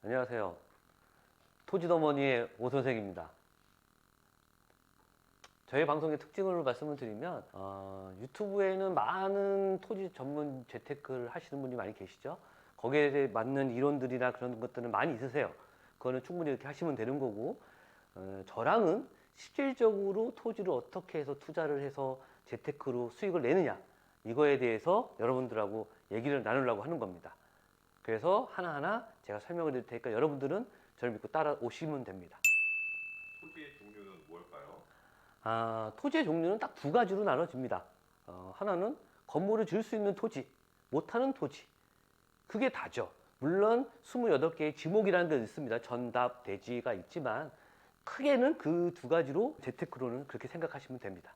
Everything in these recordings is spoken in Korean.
안녕하세요. 토지더머니의 오 선생입니다. 저희 방송의 특징을 말씀을 드리면 유튜브에는 많은 토지 전문 재테크를 하시는 분이 많이 계시죠. 거기에 맞는 이론들이나 그런 것들은 많이 있으세요. 그거는 충분히 이렇게 하시면 되는 거고, 저랑은 실질적으로 토지를 어떻게 해서 투자를 해서 재테크로 수익을 내느냐, 이거에 대해서 여러분들하고 얘기를 나누려고 하는 겁니다. 그래서 하나하나 제가 설명을 드릴 테니까 여러분들은 저를 믿고 따라오시면 됩니다. 토지의 종류는 뭘까요? 토지의 종류는 딱 두 가지로 나눠집니다. 하나는 건물을 지을 수 있는 토지, 못하는 토지. 그게 다죠. 물론 28개의 지목이라는 게 있습니다. 전답, 대지가 있지만 크게는 그 두 가지로 재테크로는 그렇게 생각하시면 됩니다.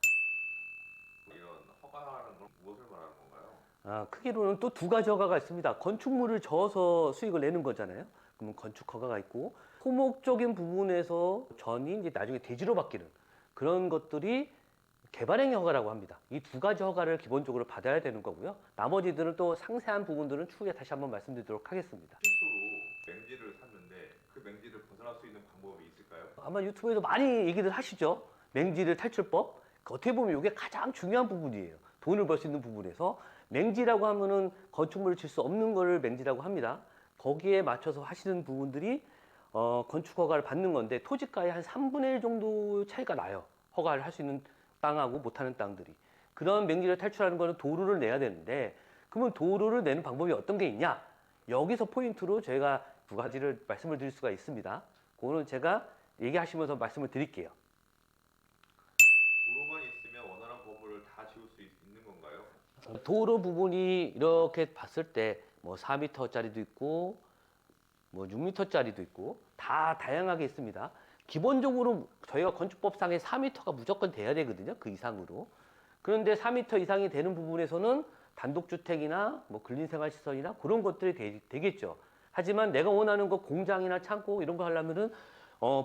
이런 허가라는 건 무엇을 말하는 건가요? 크기로는 또 두 가지 허가가 있습니다. 건축물을 저어서 수익을 내는 거잖아요. 그러면 건축 허가가 있고, 토목적인 부분에서 전이 이제 나중에 대지로 바뀌는 그런 것들이 개발행위 허가라고 합니다. 이 두 가지 허가를 기본적으로 받아야 되는 거고요. 나머지들은 또 상세한 부분들은 추후에 다시 한번 말씀드리도록 하겠습니다. 실수로 맹지를 샀는데 그 맹지를 벗어날 수 있는 방법이 있을까요? 아마 유튜브에도 많이 얘기를 하시죠. 맹지를 탈출법. 어떻게 보면 이게 가장 중요한 부분이에요. 돈을 벌 수 있는 부분에서 맹지라고 하면은 건축물을 질 수 없는 거를 맹지라고 합니다. 거기에 맞춰서 하시는 부분들이 건축 허가를 받는 건데 토지가의 한 3분의 1 정도 차이가 나요. 허가를 할 수 있는 땅하고 못하는 땅들이. 그런 맹지를 탈출하는 거는 도로를 내야 되는데 그러면 도로를 내는 방법이 어떤 게 있냐? 여기서 포인트로 제가 두 가지를 말씀을 드릴 수가 있습니다. 그거는 제가 얘기하시면서 말씀을 드릴게요. 도로만 있으면 원활한 건물을 다 지을 수 있는 건가요? 도로 부분이 이렇게 봤을 때 뭐 4m짜리도 있고 뭐 6m짜리도 있고 다 다양하게 있습니다. 기본적으로 저희가 건축법상에 4m가 무조건 돼야 되거든요. 그 이상으로. 그런데 4m 이상이 되는 부분에서는 단독주택이나 뭐 근린생활시설이나 그런 것들이 되겠죠. 하지만 내가 원하는 거 공장이나 창고 이런 거 하려면은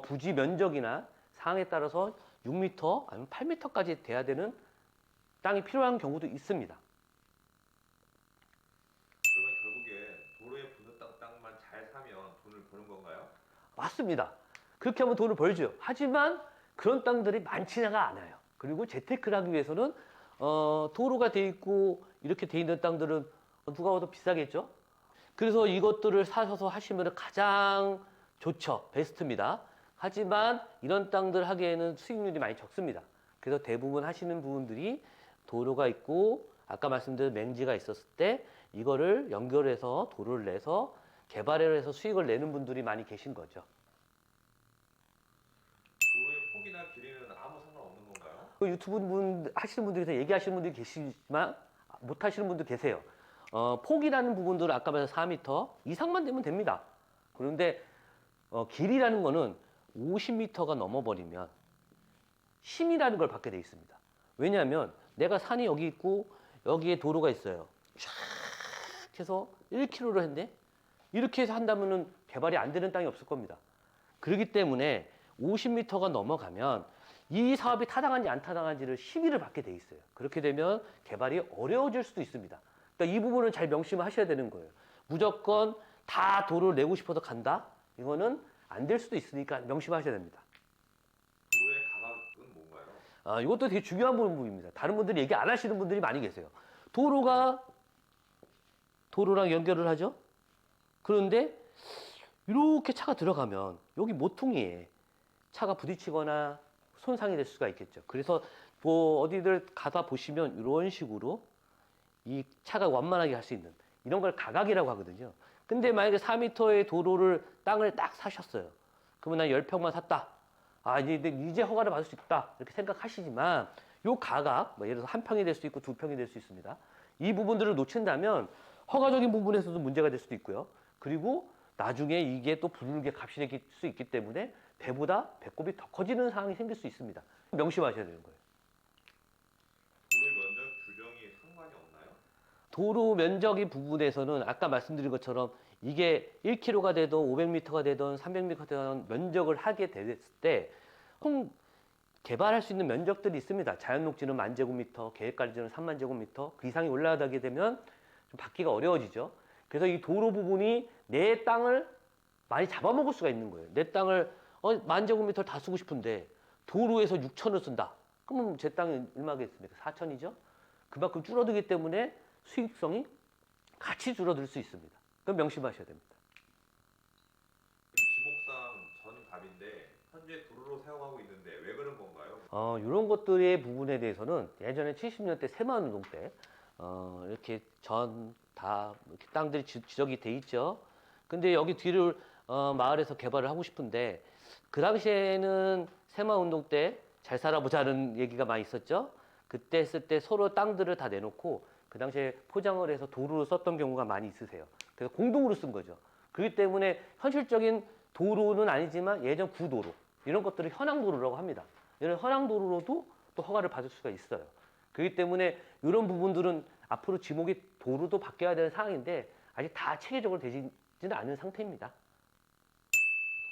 부지 면적이나 상황에 따라서 6m 아니면 8m까지 돼야 되는 땅이 필요한 경우도 있습니다. 그러면 결국에 도로에 붙는 땅만 잘 사면 돈을 버는 건가요? 맞습니다. 그렇게 하면 돈을 벌죠. 하지만 그런 땅들이 많지가 않아요. 그리고 재테크를 하기 위해서는 도로가 돼 있고 이렇게 돼 있는 땅들은 누가 와도 비싸겠죠. 그래서 이것들을 사셔서 하시면 가장 좋죠. 베스트입니다. 하지만 이런 땅들 하기에는 수익률이 많이 적습니다. 그래서 대부분 하시는 부분들이 도로가 있고 아까 말씀드린 맹지가 있었을 때 이거를 연결해서 도로를 내서 개발을 해서 수익을 내는 분들이 많이 계신 거죠. 도로의 폭이나 길이는 아무 상관없는 건가요? 그 유튜브 분 하시는 분들에서 얘기하시는 분들이 계시지만 못 하시는 분도 계세요. 폭이라는 부분들은 아까 말한 4m 이상만 되면 됩니다. 그런데 길이라는 거는 50m가 넘어버리면 심이라는 걸 받게 돼 있습니다. 왜냐하면 내가 산이 여기 있고 여기에 도로가 있어요. 쫙 해서 1km를 했네? 이렇게 해서 한다면은 개발이 안 되는 땅이 없을 겁니다. 그렇기 때문에 50m가 넘어가면 이 사업이 타당한지 안 타당한지를 심의를 받게 돼 있어요. 그렇게 되면 개발이 어려워질 수도 있습니다. 그러니까 이 부분은 잘 명심하셔야 되는 거예요. 무조건 다 도로를 내고 싶어서 간다? 이거는 안 될 수도 있으니까 명심하셔야 됩니다. 도로의 가격은 뭔가요? 이것도 되게 중요한 부분입니다. 다른 분들이 얘기 안 하시는 분들이 많이 계세요. 도로가 도로랑 연결을 하죠? 그런데 이렇게 차가 들어가면 여기 모퉁이에 차가 부딪히거나 손상이 될 수가 있겠죠. 그래서 뭐 어디들 가다 보시면 이런 식으로 이 차가 완만하게 갈 수 있는 이런 걸 가각이라고 하거든요. 근데 만약에 4m의 도로를 땅을 딱 사셨어요. 그러면 난 10평만 샀다. 이제 허가를 받을 수 있다. 이렇게 생각하시지만 요 가각, 뭐 예를 들어서 한 평이 될 수 있고 두 평이 될 수 있습니다. 이 부분들을 놓친다면 허가적인 부분에서도 문제가 될 수도 있고요. 그리고 나중에 이게 또 부르게 값이 될 수 있기 때문에 배보다 배꼽이 더 커지는 상황이 생길 수 있습니다. 명심하셔야 되는 거예요. 도로의 면적 규정이 상관이 없나요? 도로 면적의 부분에서는 아까 말씀드린 것처럼 이게 1km가 되든 500m가 되든 300m가 되든 면적을 하게 됐을 때 총 개발할 수 있는 면적들이 있습니다. 자연녹지는 10,000제곱미터, 계획관리지는 30,000제곱미터 그 이상이 올라가게 되면 좀 받기가 어려워지죠. 그래서 이 도로 부분이 내 땅을 많이 잡아먹을 수가 있는 거예요. 내 땅을 10,000제곱미터를 다 쓰고 싶은데 도로에서 6천을 쓴다. 그러면 제 땅이 얼마겠습니까? 4천이죠? 그만큼 줄어들기 때문에 수익성이 같이 줄어들 수 있습니다. 그럼 명심하셔야 됩니다. 지목상 전갑인데 현재 도로로 사용하고 있는데 왜 그런 건가요? 이런 것들의 부분에 대해서는 예전에 70년대 새마을운동 때 이렇게 다 이렇게 땅들이 지적이 돼 있죠. 근데 여기 뒤를 마을에서 개발을 하고 싶은데 그 당시에는 새마을운동 때 잘 살아보자는 얘기가 많이 있었죠. 그때 했을 때 서로 땅들을 다 내놓고 그 당시에 포장을 해서 도로로 썼던 경우가 많이 있으세요. 그래서 공동으로 쓴 거죠. 그렇기 때문에 현실적인 도로는 아니지만 예전 구도로 이런 것들을 현황도로라고 합니다. 이런 현황도로로도 또 허가를 받을 수가 있어요. 그렇기 때문에 이런 부분들은 앞으로 지목이 도로도 바뀌어야 되는 상황인데 아직 다 체계적으로 되지는 않은 상태입니다.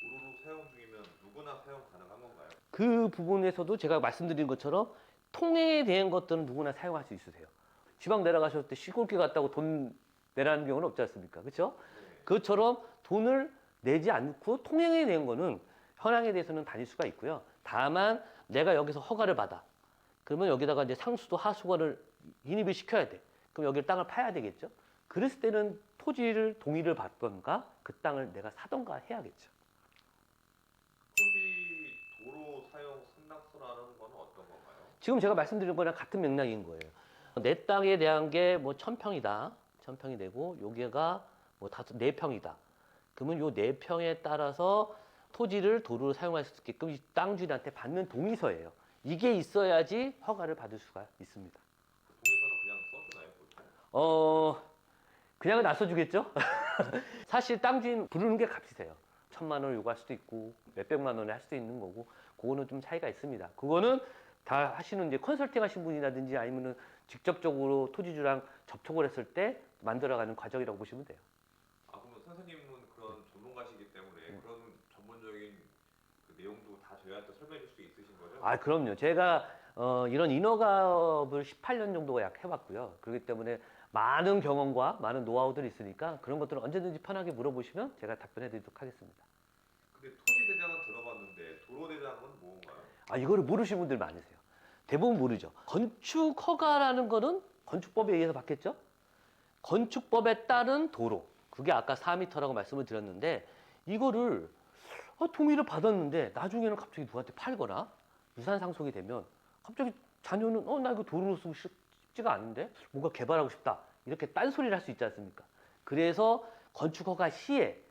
도로로 사용 중이면 누구나 사용 가능한 건가요? 그 부분에서도 제가 말씀드린 것처럼 통행에 대한 것들은 누구나 사용할 수 있으세요. 지방 내려가셨을 때 시골길 갔다고 돈 내라는 경우는 없지 않습니까? 그렇죠? 네. 그것처럼 돈을 내지 않고 통행에 대한 거는 현황에 대해서는 다닐 수가 있고요. 다만 내가 여기서 허가를 받아. 그러면 여기다가 이제 상수도 하수관을 인입을 시켜야 돼. 그럼 여기를 땅을 파야 되겠죠. 그랬을 때는 토지를 동의를 받던가 그 땅을 내가 사던가 해야겠죠. 토지 도로 사용 승낙서라는 건 어떤 건가요? 지금 제가 말씀드린 거랑 같은 맥락인 거예요. 내 땅에 대한 게 뭐 1,000평이다. 1,000평이 되고 여기가 뭐 4평이다. 그러면 요 4평에 따라서 토지를 도로로 사용할 수 있게끔 이 땅 주인한테 받는 동의서예요. 이게 있어야지 허가를 받을 수가 있습니다. 동의서는 그냥 써주나요? 보통? 그냥은 안 써주겠죠? 사실 땅 주인 부르는 게 값이세요. 1,000만 원을 요구할 수도 있고 몇백만 원을 할 수도 있는 거고 그거는 좀 차이가 있습니다. 그거는 다 하시는 이제 컨설팅 하신 분이라든지 아니면은 직접적으로 토지주랑 접촉을 했을 때 만들어가는 과정이라고 보시면 돼요. 그러면 선생님은 그런 전문가시기 때문에 그런 전문적인 그 내용도 다 저희한테 설명해 줄 수 있으신 거죠? 그럼요. 제가 이런 인허가업을 18년 정도가 약 해봤고요. 그렇기 때문에 많은 경험과 많은 노하우들이 있으니까 그런 것들을 언제든지 편하게 물어보시면 제가 답변해 드리도록 하겠습니다. 근데 토지 대장은 들어봤는데 도로 대장은 뭔가요? 이거를 모르시는 분들 많으세요. 대부분 모르죠. 건축 허가라는 거는 건축법에 의해서 받겠죠? 건축법에 따른 도로. 그게 아까 4m라고 말씀을 드렸는데 이거를 동의를 받았는데 나중에는 갑자기 누구한테 팔거나 유산 상속이 되면 갑자기 자녀는 나 이거 도로로 쓰고 싶지가 않은데 뭔가 개발하고 싶다. 이렇게 딴소리를 할 수 있지 않습니까? 그래서 건축허가 시에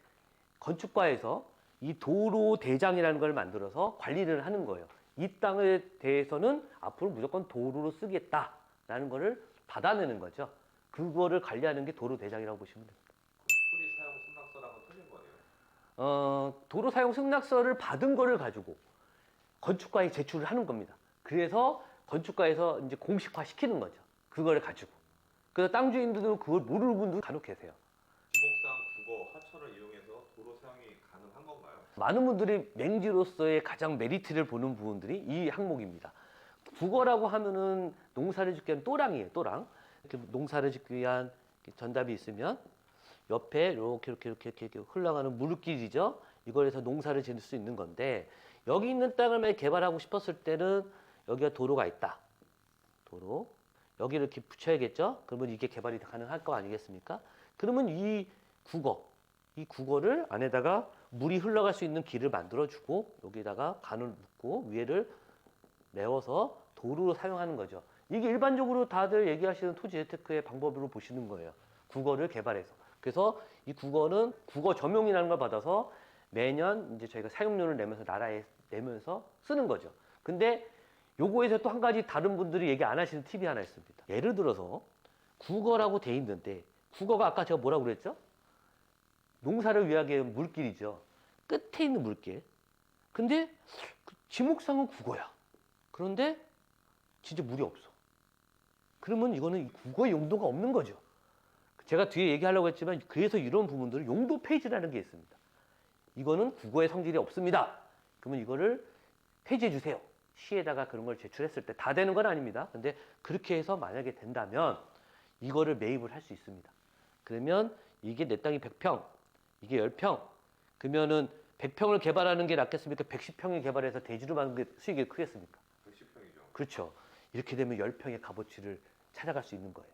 건축과에서 이 도로 대장이라는 걸 만들어서 관리를 하는 거예요. 이 땅에 대해서는 앞으로 무조건 도로로 쓰겠다라는 거를 받아내는 거죠. 그거를 관리하는 게 도로 대장이라고 보시면 됩니다. 토지 사용 승낙서랑은 틀린 거네요. 도로 사용 승낙서를 받은 거를 가지고 건축과에 제출을 하는 겁니다. 그래서 건축과에서 이제 공식화 시키는 거죠. 그거를 가지고. 그래서 땅 주인들도 그걸 모르는 분도 간혹 계세요. 지목상 국어, 하천을 이용해서 도로 사용이 가능한 건가요? 많은 분들이 맹지로서의 가장 메리트를 보는 부분들이 이 항목입니다. 국어라고 하면은 농사를 짓기 위한 또랑이에요, 또랑. 이렇게 농사를 짓기 위한 전답이 있으면 옆에 이렇게 흘러가는 물길이죠. 이걸해서 농사를 지을 수 있는 건데 여기 있는 땅을 만약 개발하고 싶었을 때는 여기가 도로가 있다. 도로. 여기 이렇게 붙여야겠죠. 그러면 이게 개발이 가능할 거 아니겠습니까? 그러면 이 국어를 안에다가 물이 흘러갈 수 있는 길을 만들어주고 여기다가 간을 묶고 위에를 메워서 도로로 사용하는 거죠. 이게 일반적으로 다들 얘기하시는 토지 재테크의 방법으로 보시는 거예요. 국어를 개발해서. 그래서 이 국어는 국어 점용이라는 걸 받아서 매년 이제 저희가 사용료를 내면서 나라에 내면서 쓰는 거죠. 근데 요거에서 또 한 가지 다른 분들이 얘기 안 하시는 팁이 하나 있습니다. 예를 들어서 국어라고 돼 있는데 국어가 아까 제가 뭐라고 그랬죠? 농사를 위하기 위한 물길이죠. 끝에 있는 물길. 근데 그 지목상은 국어야. 그런데 진짜 물이 없어. 그러면 이거는 국어의 용도가 없는 거죠. 제가 뒤에 얘기하려고 했지만 그래서 이런 부분들은 용도 페이지라는 게 있습니다. 이거는 국어의 성질이 없습니다. 그러면 이거를 폐지해 주세요. 시에다가 그런 걸 제출했을 때 다 되는 건 아닙니다. 근데 그렇게 해서 만약에 된다면 이거를 매입을 할 수 있습니다. 그러면 이게 내 땅이 100평, 이게 10평. 그러면은 100평을 개발하는 게 낫겠습니까? 110평을 개발해서 대지로 만든 게 수익이 크겠습니까? 110평이죠. 그렇죠. 이렇게 되면 10평의 값어치를 찾아갈 수 있는 거예요.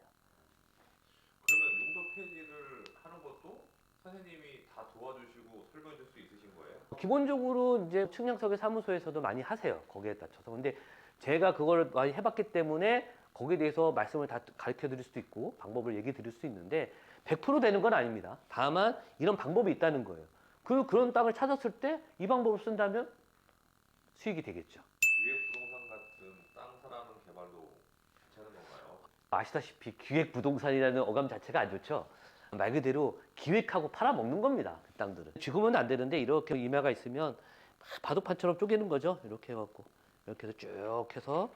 그러면 용도 폐지를 하는 것도 선생님이 다 도와주시고 설명해 줄 수 있으신 거예요? 기본적으로 이제 측량석의 사무소에서도 많이 하세요. 거기에 따라서. 근데 제가 그걸 많이 해봤기 때문에 거기에 대해서 말씀을 다 가르쳐 드릴 수도 있고 방법을 얘기 드릴 수 있는데 100% 되는 건 아닙니다. 다만 이런 방법이 있다는 거예요. 그런 땅을 찾았을 때 이 방법을 쓴다면 수익이 되겠죠. 기획부동산 같은 땅 사라는 개발도 괜찮은 건가요? 아시다시피 기획부동산이라는 어감 자체가 안 좋죠. 말 그대로 기획하고 팔아먹는 겁니다. 그 땅들은. 지금은 안 되는데 이렇게 임야가 있으면 막 바둑판처럼 쪼개는 거죠. 이렇게 해갖고 이렇게 해서 쭉 해서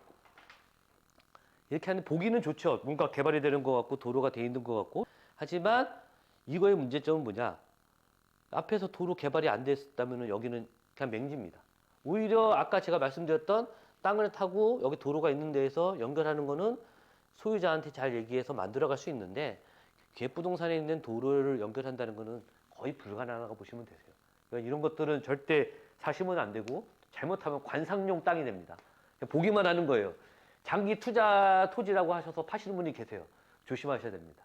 이렇게 하는 보기는 좋죠. 뭔가 개발이 되는 것 같고 도로가 돼 있는 것 같고. 하지만 이거의 문제점은 뭐냐? 앞에서 도로 개발이 안 됐다면 여기는 그냥 맹지입니다. 오히려 아까 제가 말씀드렸던 땅을 타고 여기 도로가 있는 데에서 연결하는 거는 소유자한테 잘 얘기해서 만들어갈 수 있는데 기획부동산에 있는 도로를 연결한다는 거는 거의 불가능하다고 보시면 되세요. 그러니까 이런 것들은 절대 사시면 안 되고 잘못하면 관상용 땅이 됩니다. 보기만 하는 거예요. 장기 투자 토지라고 하셔서 파시는 분이 계세요. 조심하셔야 됩니다.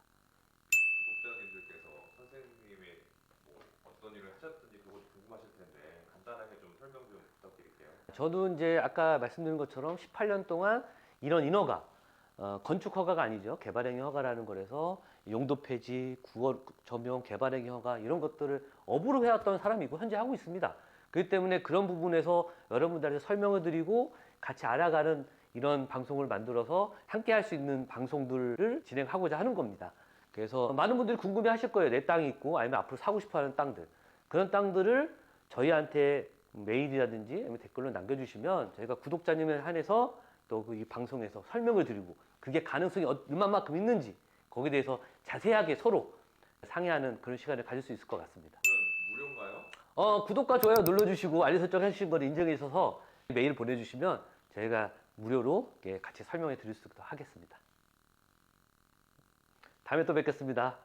구독자님들께서 선생님의 뭐 어떤 일을 하셨든지 그것도 궁금하실 텐데 간단하게 좀 설명 좀 부탁드릴게요. 저도 이제 아까 말씀드린 것처럼 18년 동안 이런 인허가, 건축 허가가 아니죠. 개발행위 허가라는 거라서 용도 폐지, 구월 점용, 개발행위 허가 이런 것들을 업으로 해왔던 사람이고 현재 하고 있습니다. 그렇기 때문에 그런 부분에서 여러분들한테 설명을 드리고 같이 알아가는 이런 방송을 만들어서 함께 할 수 있는 방송들을 진행하고자 하는 겁니다. 그래서 많은 분들이 궁금해 하실 거예요. 내 땅이 있고 아니면 앞으로 사고 싶어 하는 땅들. 그런 땅들을 저희한테 메일이라든지 아니면 댓글로 남겨주시면 저희가 구독자님을 한해서 또 이 방송에서 설명을 드리고 그게 가능성이 얼마만큼 있는지 거기에 대해서 자세하게 서로 상의하는 그런 시간을 가질 수 있을 것 같습니다. 그러면 무료인가요? 구독과 좋아요 눌러주시고 알림 설정 해주신 걸 인정해 주셔서 메일 보내주시면 저희가 무료로 같이 설명해 드릴 수 있도록 하겠습니다. 다음에 또 뵙겠습니다.